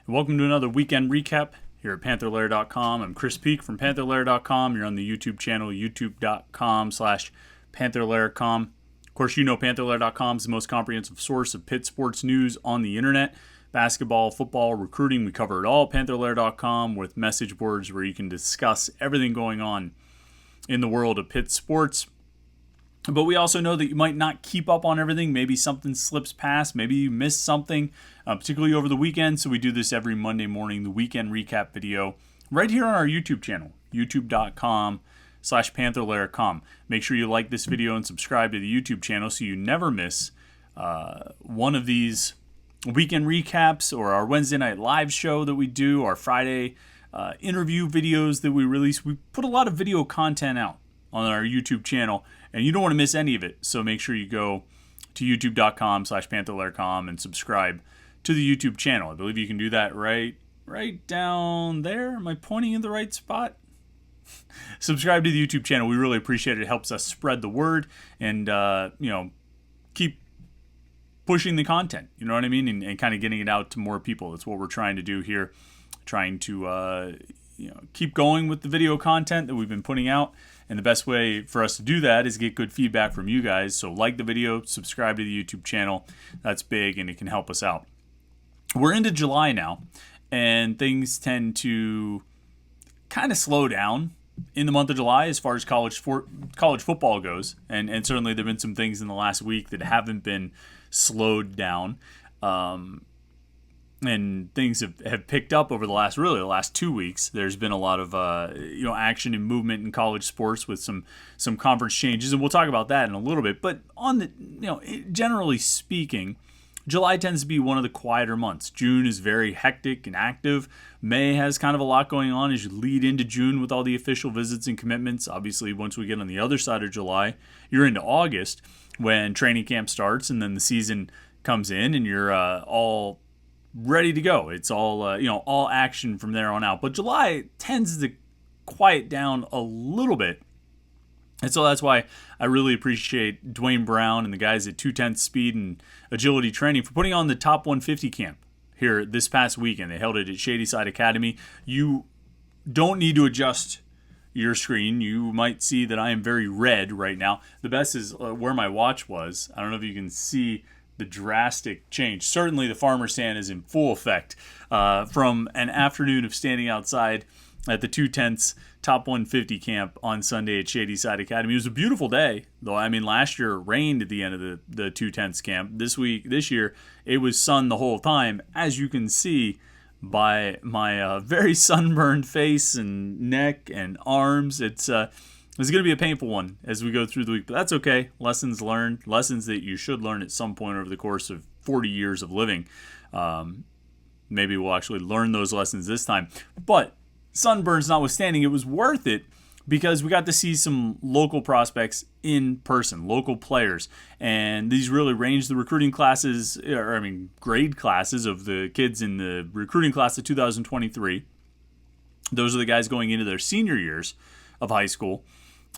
Welcome to another weekend recap here at Panther-Lair.com. I'm Chris Peak from Panther-Lair.com. You're on the YouTube channel, youtube.com/Panther-Lair.com. Of course, you know Panther-Lair.com is the most comprehensive source of Pitt sports news on the internet. Basketball, football, recruiting, we cover it all. Panther-Lair.com with message boards where you can discuss everything going on in the world of Pitt sports. But we also know that you might not keep up on everything. Maybe something slips past. Maybe you missed something, particularly over the weekend. So we do this every Monday morning, the weekend recap video, right here on our YouTube channel, youtube.com/Panther-Lair.com. Make sure you like this video and subscribe to the YouTube channel so you never miss one of these weekend recaps or our Wednesday night live show that we do, our Friday interview videos that we release. We put a lot of video content out on our YouTube channel, and you don't want to miss any of it. So make sure you go to youtube.com/Panther-Lair.com and subscribe to the YouTube channel. I believe you can do that right down there. Am I pointing in the right spot? Subscribe to the YouTube channel. We really appreciate it. It helps us spread the word and keep pushing the content. You know what I mean? And kind of getting it out to more people. That's what we're trying to do here. Trying to keep going with the video content that we've been putting out. And the best way for us to do that is get good feedback from you guys. So like the video, subscribe to the YouTube channel. That's big, and it can help us out. We're into July now, and things tend to kind of slow down in the month of July as far as college football goes. And certainly there have been some things in the last week that haven't been slowed down. And things have picked up over the last 2 weeks. There's been a lot of action and movement in college sports with some conference changes, and we'll talk about that in a little bit. But on the generally speaking, July tends to be one of the quieter months. June is very hectic and active. May has kind of a lot going on as you lead into June with all the official visits and commitments. Obviously, once we get on the other side of July, you're into August when training camp starts, and then the season comes in, and you're all ready to go. It's all all action from there on out. But July tends to quiet down a little bit, and so that's why I really appreciate Dwayne Brown and the guys at 210 Speed and Agility Training for putting on the Top 150 camp here this past weekend. They held it at Shadyside Academy. You don't need to adjust your screen. You might see that I am very red right now. The best is where my watch was. I don't know if you can see the drastic change. Certainly the farmer's tan is in full effect from an afternoon of standing outside at the 210's Top 150 camp on Sunday at Shadyside Academy. It was a beautiful day, though. I mean, last year it rained at the end of the 210's camp. This year, it was sun the whole time, as you can see by my very sunburned face and neck and arms. It's going to be a painful one as we go through the week, but that's okay. Lessons learned, lessons that you should learn at some point over the course of 40 years of living. Maybe we'll actually learn those lessons this time. But sunburns notwithstanding, it was worth it because we got to see some local prospects in person, local players. And these really ranged the recruiting classes, grade classes of the kids in the recruiting class of 2023. Those are the guys going into their senior years of high school.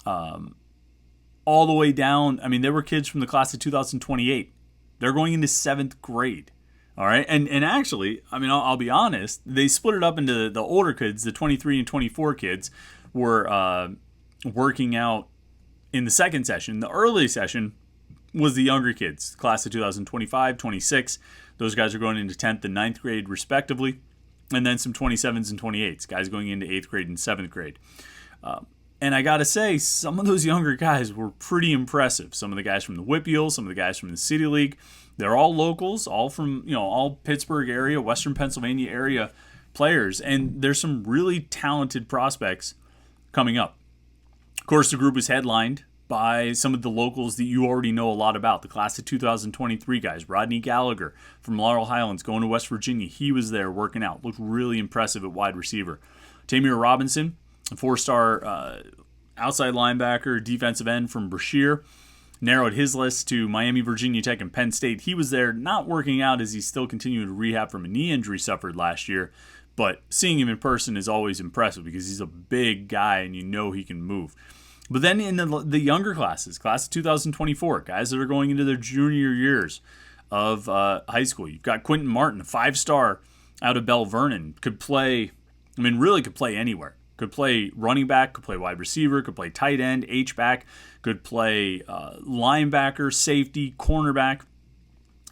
All the way down. I mean, there were kids from the class of 2028. They're going into 7th grade. All right. And actually, I'll be honest, they split it up into the older kids, the 23 and 24 kids were working out in the second session. The early session was the younger kids, class of 2025, 26. Those guys are going into 10th and 9th grade respectively. And then some 27s and 28s, guys going into 8th grade and 7th grade. And I got to say, some of those younger guys were pretty impressive. Some of the guys from the Whippeal, some of the guys from the City League. They're all locals, all from, all Pittsburgh area, Western Pennsylvania area players. And there's some really talented prospects coming up. Of course, the group is headlined by some of the locals that you already know a lot about. The class of 2023 guys, Rodney Gallagher from Laurel Highlands going to West Virginia. He was there working out. Looked really impressive at wide receiver. Tamir Robinson, a 4-star outside linebacker, defensive end from Brashear, narrowed his list to Miami, Virginia Tech, and Penn State. He was there not working out as he's still continuing to rehab from a knee injury suffered last year, but seeing him in person is always impressive because he's a big guy and you know he can move. But then in the younger classes, class of 2024, guys that are going into their junior years of high school, you've got Quentin Martin, a 5-star out of Bell Vernon. Could play, really could play anywhere. Could play running back, could play wide receiver, could play tight end, H-back, could play linebacker, safety, cornerback.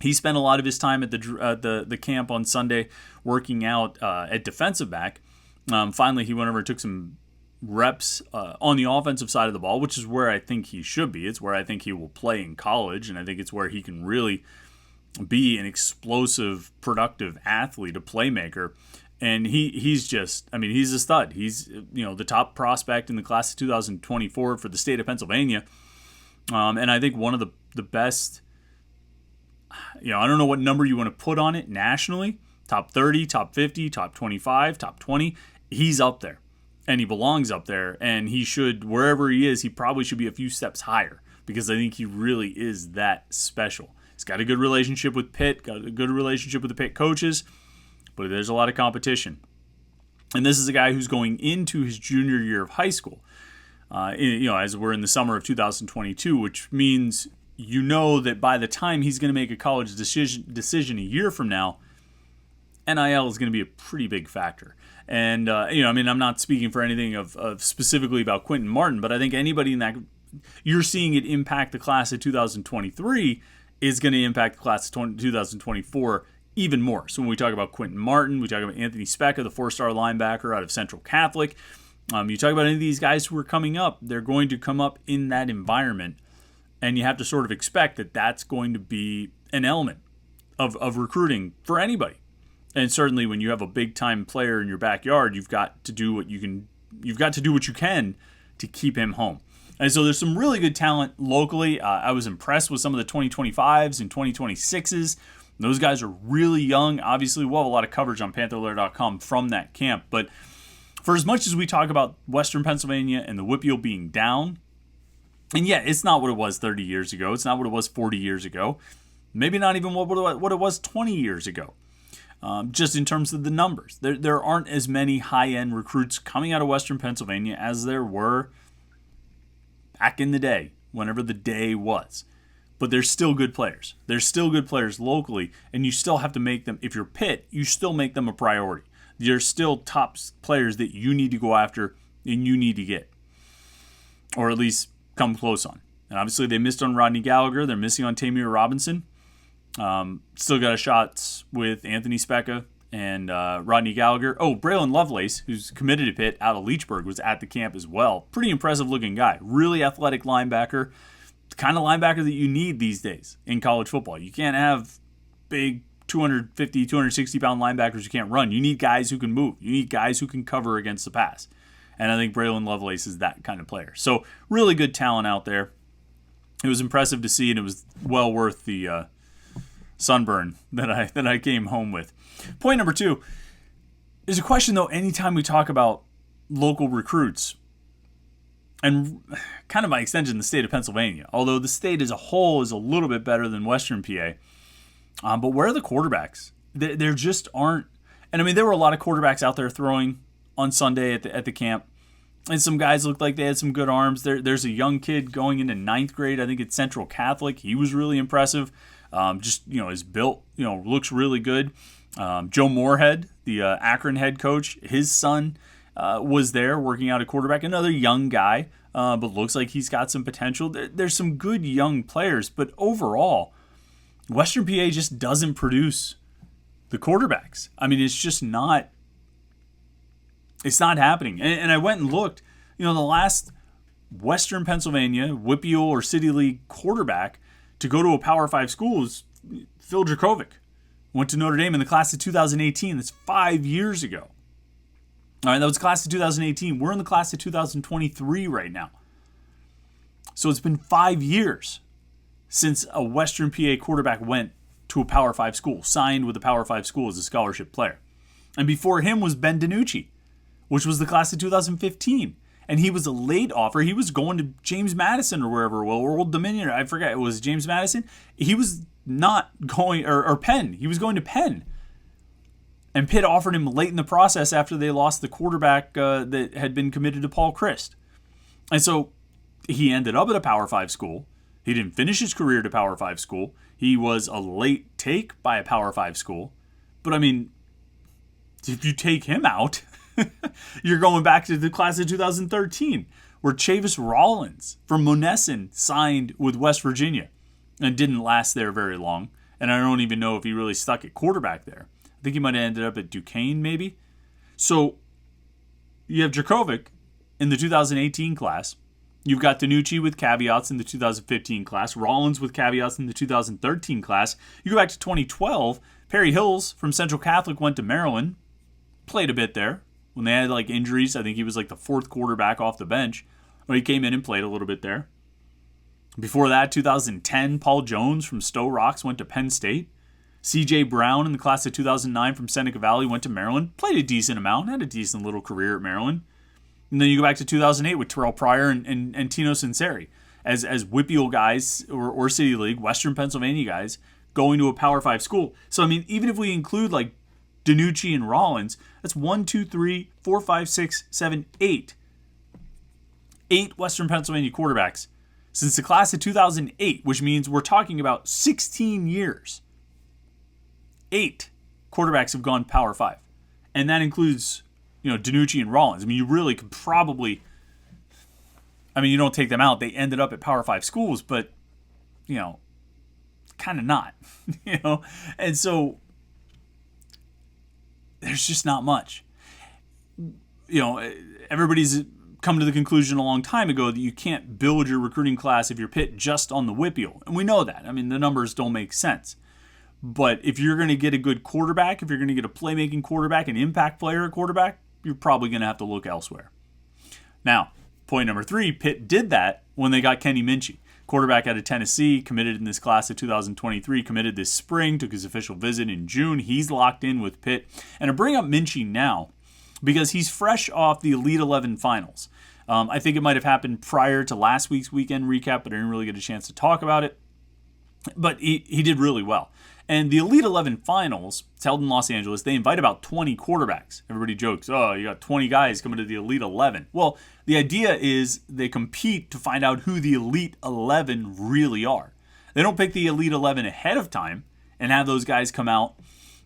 He spent a lot of his time at the camp on Sunday working out at defensive back. Finally, he went over and took some reps on the offensive side of the ball, which is where I think he should be. It's where I think he will play in college, and I think it's where he can really be an explosive, productive athlete, a playmaker. And he's just, he's a stud. He's, the top prospect in the class of 2024 for the state of Pennsylvania. And I think one of the best, I don't know what number you want to put on it nationally, top 30, top 50, top 25, top 20. He's up there, and he belongs up there. And he should, wherever he is, he probably should be a few steps higher, because I think he really is that special. He's got a good relationship with Pitt, got a good relationship with the Pitt coaches, but there's a lot of competition. And this is a guy who's going into his junior year of high school, as we're in the summer of 2022, which means that by the time he's going to make a college decision a year from now, NIL is going to be a pretty big factor. And, I'm not speaking for anything of specifically about Quentin Martin, but I think anybody in that, you're seeing it impact the class of 2023 is going to impact the class of 2024 even more. So when we talk about Quentin Martin, we talk about Anthony Specca, the 4-star linebacker out of Central Catholic. You talk about any of these guys who are coming up, they're going to come up in that environment. And you have to sort of expect that that's going to be an element of recruiting for anybody. And certainly when you have a big-time player in your backyard, you've got to do what you can to keep him home. And so there's some really good talent locally. I was impressed with some of the 2025s and 2026s. Those guys are really young. Obviously, we'll have a lot of coverage on Panther-Lair.com from that camp. But for as much as we talk about Western Pennsylvania and the WPIAL being down, and yeah, it's not what it was 30 years ago. It's not what it was 40 years ago. Maybe not even what it was 20 years ago. Just in terms of the numbers. There aren't as many high-end recruits coming out of Western Pennsylvania as there were back in the day, whenever the day was. But there's still good players. There's still good players locally, and you still have to make them, if you're Pitt, you still make them a priority. There's still top players that you need to go after and you need to get. Or at least come close on. And obviously they missed on Rodney Gallagher. They're missing on Tamir Robinson. Still got a shot with Anthony Specca and Rodney Gallagher. Oh, Braylon Lovelace, who's committed to Pitt out of Leechburg, was at the camp as well. Pretty impressive looking guy. Really athletic linebacker. The kind of linebacker that you need these days in college football. You can't have big 250, 260-pound linebackers who can't run. You need guys who can move. You need guys who can cover against the pass. And I think Braylon Lovelace is that kind of player. So really good talent out there. It was impressive to see, and it was well worth the sunburn that I came home with. Point number 2 is a question, though, anytime we talk about local recruits, and kind of by extension the state of Pennsylvania, although the state as a whole is a little bit better than Western PA. But where are the quarterbacks? There just aren't. And there were a lot of quarterbacks out there throwing on Sunday at the camp. And some guys looked like they had some good arms. There's a young kid going into 9th grade. I think it's Central Catholic. He was really impressive. His built, looks really good. Joe Moorhead, the Akron head coach, his son was there working out a quarterback. Another young guy, but looks like he's got some potential. There's some good young players, but overall, Western PA just doesn't produce the quarterbacks. It's just not. It's not happening. And I went and looked. The last Western Pennsylvania WPIAL or City League quarterback to go to a Power 5 school is Phil Dracovic. Went to Notre Dame in the class of 2018. That's 5 years ago. All right, that was the class of 2018. We're in the class of 2023 right now. So it's been 5 years since a Western PA quarterback went to a Power 5 school, signed with a Power 5 school as a scholarship player. And before him was Ben DiNucci, which was the class of 2015. And he was a late offer. He was going to James Madison or wherever, or Old Dominion. I forget. It was James Madison. He was not going, or Penn. He was going to Penn. And Pitt offered him late in the process after they lost the quarterback that had been committed to Paul Christ. And so he ended up at a Power 5 school. He didn't finish his career at a Power 5 school. He was a late take by a Power 5 school. But If you take him out, you're going back to the class of 2013, where Chavis Rollins from Monessen signed with West Virginia and didn't last there very long. And I don't even know if he really stuck at quarterback there. I think he might have ended up at Duquesne, maybe. So you have Dracovic in the 2018 class. You've got DiNucci with caveats in the 2015 class. Rollins with caveats in the 2013 class. You go back to 2012. Perry Hills from Central Catholic went to Maryland. Played a bit there. When they had like injuries, I think he was like the fourth quarterback off the bench. Well, he came in and played a little bit there. Before that, 2010, Paul Jones from Stowe Rocks went to Penn State. C.J. Brown in the class of 2009 from Seneca Valley went to Maryland. Played a decent amount, had a decent little career at Maryland. And then you go back to 2008 with Terrell Pryor and Tino Sinceri as WPIAL guys or City League, Western Pennsylvania guys, going to a Power 5 school. So, I mean, even if we include like DiNucci and Rollins, that's 1, 2, 3, 4, 5, 6, 7, 8. 8 Western Pennsylvania quarterbacks since the class of 2008, which means we're talking about 16 years. 8 quarterbacks have gone Power 5. And that includes, DiNucci and Rollins. I mean, you really could probably, you don't take them out. They ended up at Power 5 schools, but, kind of not, And so there's just not much. Everybody's come to the conclusion a long time ago that you can't build your recruiting class if you're Pitt just on the WPIAL. And we know that. I mean, the numbers don't make sense. But if you're going to get a good quarterback, if you're going to get a playmaking quarterback, an impact player at quarterback, you're probably going to have to look elsewhere. Now, point number 3, Pitt did that when they got Kenny Minchey. Quarterback out of Tennessee, committed in this class of 2023, committed this spring, took his official visit in June. He's locked in with Pitt. And I bring up Minchey now because he's fresh off the Elite 11 finals. I think it might have happened prior to last week's weekend recap, but I didn't really get a chance to talk about it. But he did really well. And the Elite 11 finals, it's held in Los Angeles. They invite about 20 quarterbacks. Everybody jokes, oh, you got 20 guys coming to the Elite 11. Well, the idea is they compete to find out who the Elite 11 really are. They don't pick the Elite 11 ahead of time and have those guys come out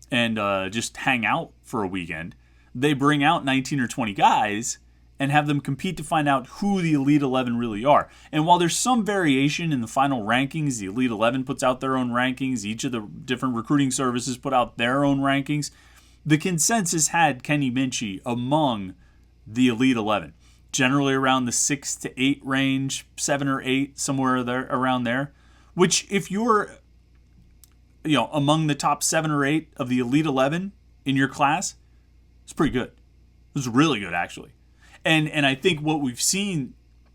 and just hang out for a weekend. They bring out 19 or 20 guys and have them compete to find out who the Elite 11 really are. And while there's some variation in the final rankings, the Elite 11 puts out their own rankings, each of the different recruiting services put out their own rankings, the consensus had Kenny Minchey among the Elite 11. Generally around the 6 to 8 range, 7 or 8, somewhere there around there. Which if you're among the top 7 or 8 of the Elite 11 in your class, it's pretty good. It's really good, actually. And I think what we've seen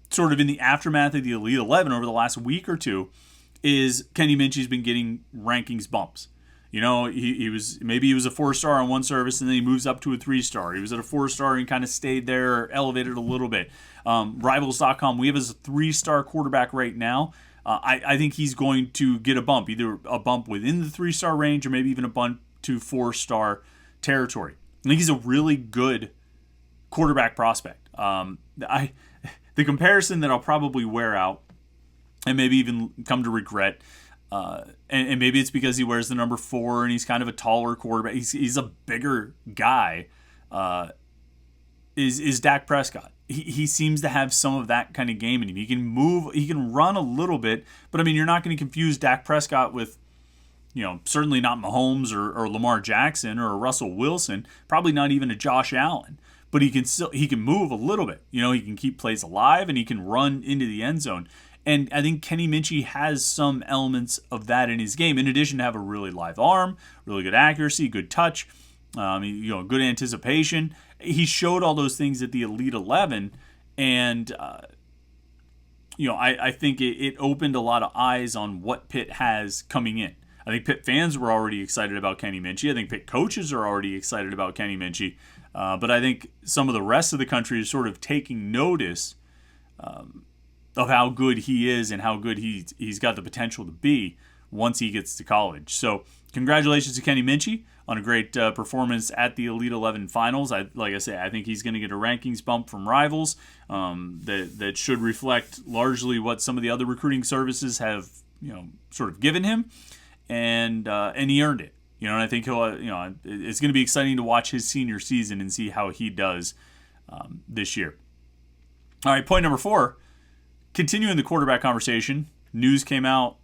sort of in the aftermath of the Elite 11 over the last week or two is Kenny Minchey's been getting rankings bumps. He was a 4-star on one service and then he moves up to a 3-star. He was at a 4-star and kind of stayed there, elevated a little bit. Rivals.com, we have as a 3-star quarterback right now. I think he's going to get a bump, either a bump within the 3-star range or maybe even a bump to 4-star territory. I think he's a really good quarterback prospect. The comparison that I'll probably wear out and maybe even come to regret, and maybe it's because he wears the number 4 and he's kind of a taller quarterback. He's a bigger guy. Is Dak Prescott? He seems to have some of that kind of game in him. He can move, he can run a little bit, but you're not going to confuse Dak Prescott with, certainly not Mahomes or Lamar Jackson or a Russell Wilson, probably not even a Josh Allen. But he can move a little bit. He can keep plays alive and he can run into the end zone. And I think Kenny Minchey has some elements of that in his game, in addition to have a really live arm, really good accuracy, good touch, good anticipation. He showed all those things at the Elite 11, and I think it opened a lot of eyes on what Pitt has coming in. I think Pitt fans were already excited about Kenny Minchey. I think Pitt coaches are already excited about Kenny Minchey. But I think some of the rest of the country is sort of taking notice of how good he is and how good he's got the potential to be once he gets to college. So congratulations to Kenny Minchey on a great performance at the Elite 11 finals. Like I say, I think he's going to get a rankings bump from Rivals that should reflect largely what some of the other recruiting services have sort of given him, and he earned it. And I think he'll, it's going to be exciting to watch his senior season and see how he does this year. All right, point number 4, continuing the quarterback conversation. News came out.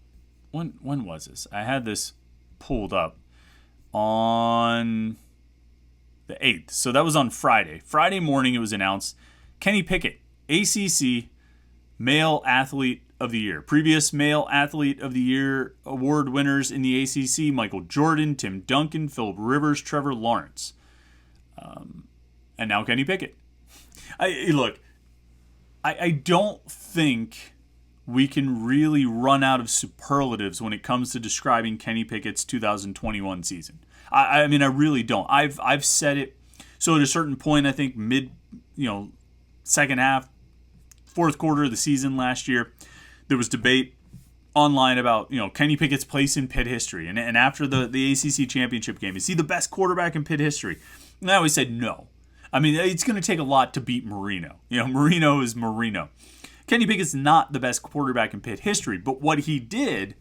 When was this? I had this pulled up on the 8th. So that was on Friday. Friday morning it was announced. Kenny Pickett, ACC Male Athlete of the Year. Previous Male Athlete of the Year award winners in the ACC, Michael Jordan, Tim Duncan, Phillip Rivers, Trevor Lawrence. And now Kenny Pickett. I don't think we can really run out of superlatives when it comes to describing Kenny Pickett's 2021 season. I mean, I really don't. I've said it. So at a certain point, I think second half, fourth quarter of the season last year, there was debate online about Kenny Pickett's place in Pitt history. And after the ACC championship game, is he the best quarterback in Pitt history? And I always said no. I mean, it's going to take a lot to beat Marino. Marino is Marino. Kenny Pickett's not the best quarterback in Pitt history, but what he did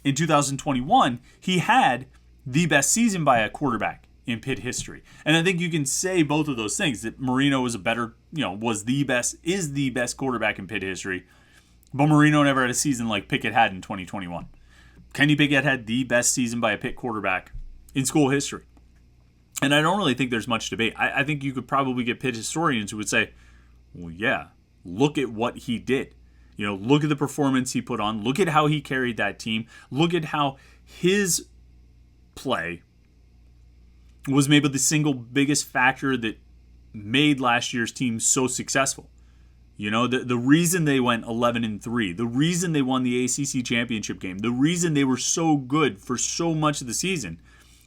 in 2021, he had the best season by a quarterback in Pitt history. And I think you can say both of those things, that Marino was is the best quarterback in Pitt history, but Marino never had a season like Pickett had in 2021. Kenny Pickett had the best season by a Pitt quarterback in school history. And I don't really think there's much debate. I think you could probably get Pitt historians who would say, well, yeah, look at what he did. Look at the performance he put on. Look at how he carried that team. Look at how his play was maybe the single biggest factor that made last year's team so successful. The reason they went 11-3, the reason they won the ACC championship game, the reason they were so good for so much of the season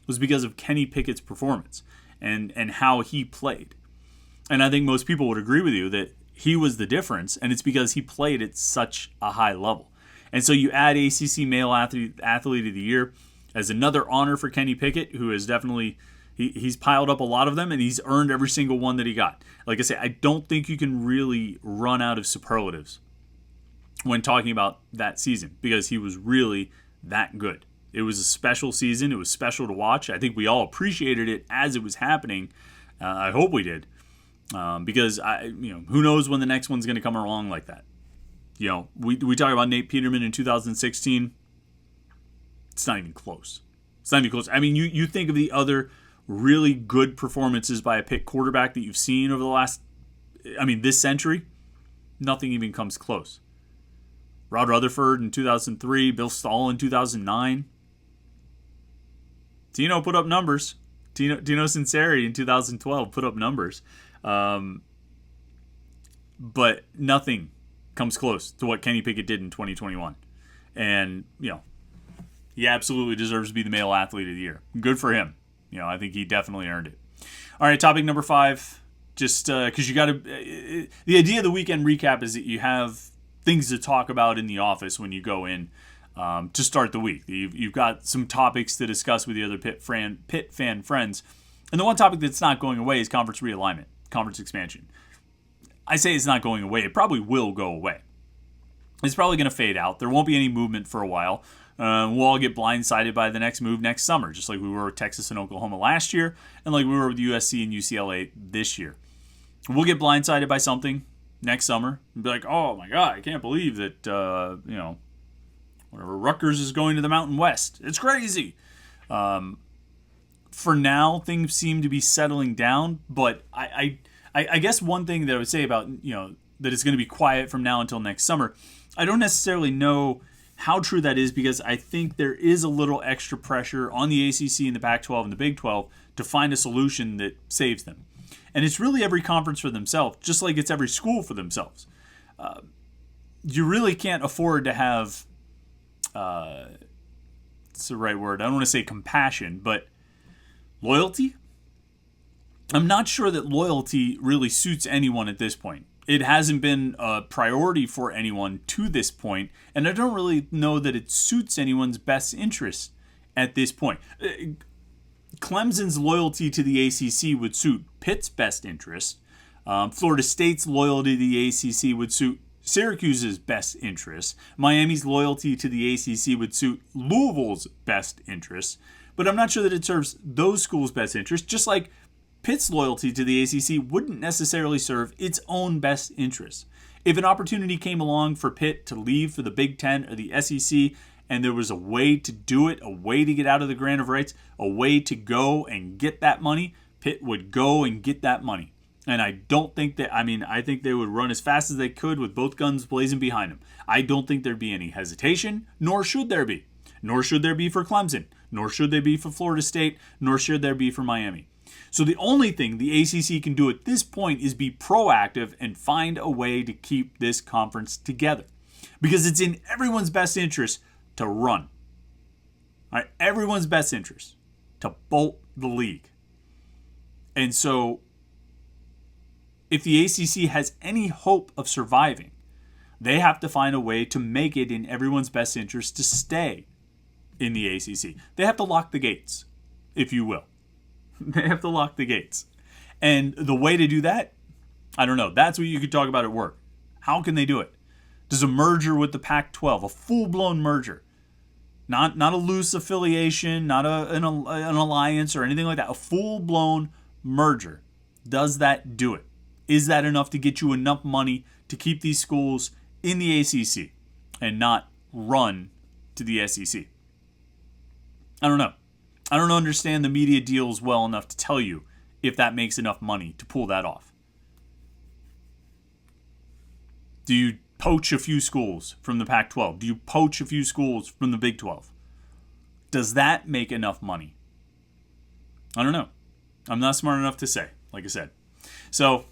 was because of Kenny Pickett's performance and how he played. And I think most people would agree with you that he was the difference, and it's because he played at such a high level. And so you add ACC Male Athlete of the Year as another honor for Kenny Pickett, who has definitely, he's piled up a lot of them, and he's earned every single one that he got. Like I say, I don't think you can really run out of superlatives when talking about that season, because he was really that good. It was a special season. It was special to watch. I think we all appreciated it as it was happening. I hope we did, because who knows when the next one's going to come along like that. We talk about Nate Peterman in 2016. It's not even close. It's not even close. I mean, you think of the other really good performances by a Pitt quarterback that you've seen over the last, this century. Nothing even comes close. Rod Rutherford in 2003, Bill Stahl in 2009. Tino put up numbers. Tino Sinceri in 2012 put up numbers. But nothing comes close to what Kenny Pickett did in 2021. And, he absolutely deserves to be the Male Athlete of the Year. Good for him. I think he definitely earned it. All right, topic number 5. Just because you got to... the idea of the weekend recap is that you have things to talk about in the office when you go in to start the week. You've got some topics to discuss with the other Pitt fan friends. And the one topic that's not going away is conference realignment, conference expansion. I say it's not going away. It probably will go away. It's probably going to fade out. There won't be any movement for a while. We'll all get blindsided by the next move next summer, just like we were with Texas and Oklahoma last year, and like we were with USC and UCLA this year. We'll get blindsided by something next summer and be like, oh my God, I can't believe that, whatever, Rutgers is going to the Mountain West. It's crazy. For now, things seem to be settling down, but I guess one thing that I would say about, that it's going to be quiet from now until next summer, I don't necessarily know how true that is, because I think there is a little extra pressure on the ACC and the Pac-12 and the Big 12 to find a solution that saves them. And it's really every conference for themselves, just like it's every school for themselves. You really can't afford to have, it's the right word, I don't want to say compassion, but loyalty? I'm not sure that loyalty really suits anyone at this point. It hasn't been a priority for anyone to this point, and I don't really know that it suits anyone's best interest at this point. Clemson's loyalty to the ACC would suit Pitt's best interest. Florida State's loyalty to the ACC would suit Syracuse's best interest. Miami's loyalty to the ACC would suit Louisville's best interest. but I'm not sure that it serves those schools' best interest, just like Pitt's loyalty to the ACC wouldn't necessarily serve its own best interests. If an opportunity came along for Pitt to leave for the Big Ten or the SEC, and there was a way to do it, a way to get out of the grant of rights, a way to go and get that money, Pitt would go and get that money. And I don't think that, I think they would run as fast as they could with both guns blazing behind them. I don't think there'd be any hesitation, nor should there be. Nor should there be for Clemson, nor should there be for Florida State, nor should there be for Miami. So the only thing the ACC can do at this point is be proactive and find a way to keep this conference together. Because it's in everyone's best interest to run. All right, everyone's best interest to bolt the league. And so if the ACC has any hope of surviving, they have to find a way to make it in everyone's best interest to stay in the ACC. They have to lock the gates, if you will. They have to lock the gates. And the way to do that, I don't know. That's what you could talk about at work. How can they do it? Does a merger with the Pac-12, a full-blown merger, not a loose affiliation, not an alliance or anything like that, a full-blown merger, does that do it? Is that enough to get you enough money to keep these schools in the ACC and not run to the SEC? I don't know. I don't understand the media deals well enough to tell you if that makes enough money to pull that off. Do you poach a few schools from the Pac-12? Do you poach a few schools from the Big 12? Does that make enough money? I don't know. I'm not smart enough to say, like I said. So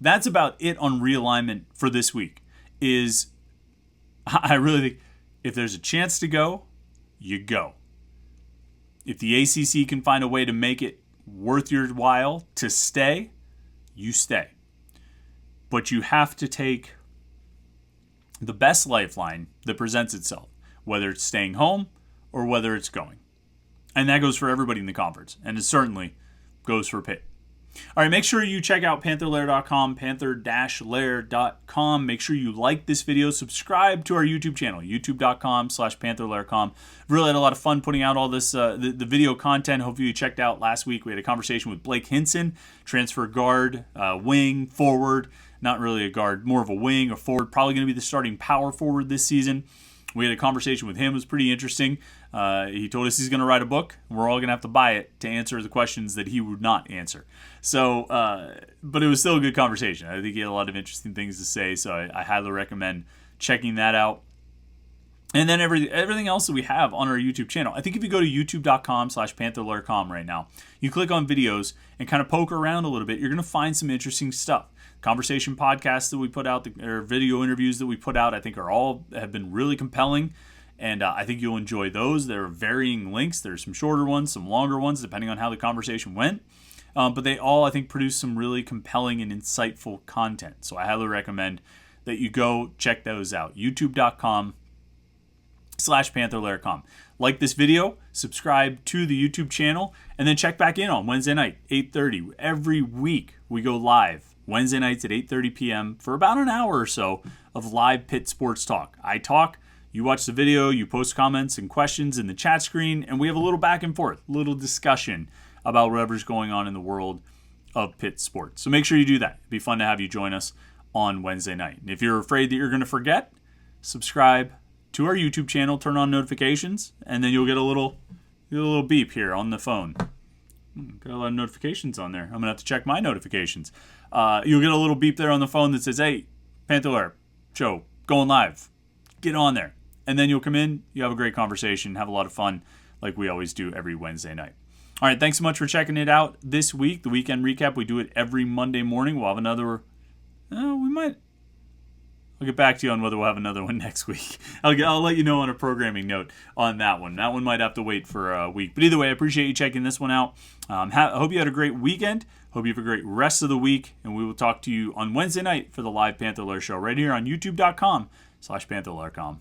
that's about it on realignment for this week. I really think if there's a chance to go, you go. If the ACC can find a way to make it worth your while to stay, you stay. But you have to take the best lifeline that presents itself, whether it's staying home or whether it's going. And that goes for everybody in the conference, and it certainly goes for Pitt. All right, make sure you check out Panther-Lair.com, Panther-Lair.com. Make sure you like this video. Subscribe to our YouTube channel, youtube.com/Panther-Lair.com. Really had a lot of fun putting out all this, the video content. Hopefully you checked out last week. We had a conversation with Blake Hinson, transfer guard, wing, forward. Not really a guard, more of a wing or forward. Probably going to be the starting power forward this season. We had a conversation with him. It was pretty interesting. He told us he's going to write a book. We're all going to have to buy it to answer the questions that he would not answer. So, but it was still a good conversation. I think he had a lot of interesting things to say, so I highly recommend checking that out. And then everything else that we have on our YouTube channel. I think if you go to youtube.com/Panther-Lair.com right now, you click on videos and kind of poke around a little bit, you're going to find some interesting stuff. Conversation podcasts that we put out, or video interviews that we put out, I think have been really compelling. And I think you'll enjoy those. There are varying lengths. There's some shorter ones, some longer ones, depending on how the conversation went. But they all, I think, produce some really compelling and insightful content. So I highly recommend that you go check those out. youtube.com/Panther-Lair.com. Like this video, subscribe to the YouTube channel, and then check back in on Wednesday night, 8:30. Every week we go live. Wednesday nights at 8:30 p.m. for about an hour or so of live Pitt sports talk. I talk, you watch the video, you post comments and questions in the chat screen, and we have a little back and forth, little discussion about whatever's going on in the world of Pitt sports. So make sure you do that. It'd be fun to have you join us on Wednesday night. And if you're afraid that you're going to forget, subscribe to our YouTube channel, turn on notifications, and then you'll get a little beep here on the phone. Got a lot of notifications on there. I'm going to have to check my notifications. You'll get a little beep there on the phone that says, hey, Panther-Lair show, going live. Get on there. And then you'll come in, you have a great conversation, have a lot of fun like we always do every Wednesday night. All right, thanks so much for checking it out this week. The weekend recap, we do it every Monday morning. We'll have another, I'll get back to you on whether we'll have another one next week. I'll let you know on a programming note on that one. That one might have to wait for a week. But either way, I appreciate you checking this one out. I hope you had a great weekend. Hope you have a great rest of the week. And we will talk to you on Wednesday night for the live Panther-Lair show right here on youtube.com/Panther-Lair.com.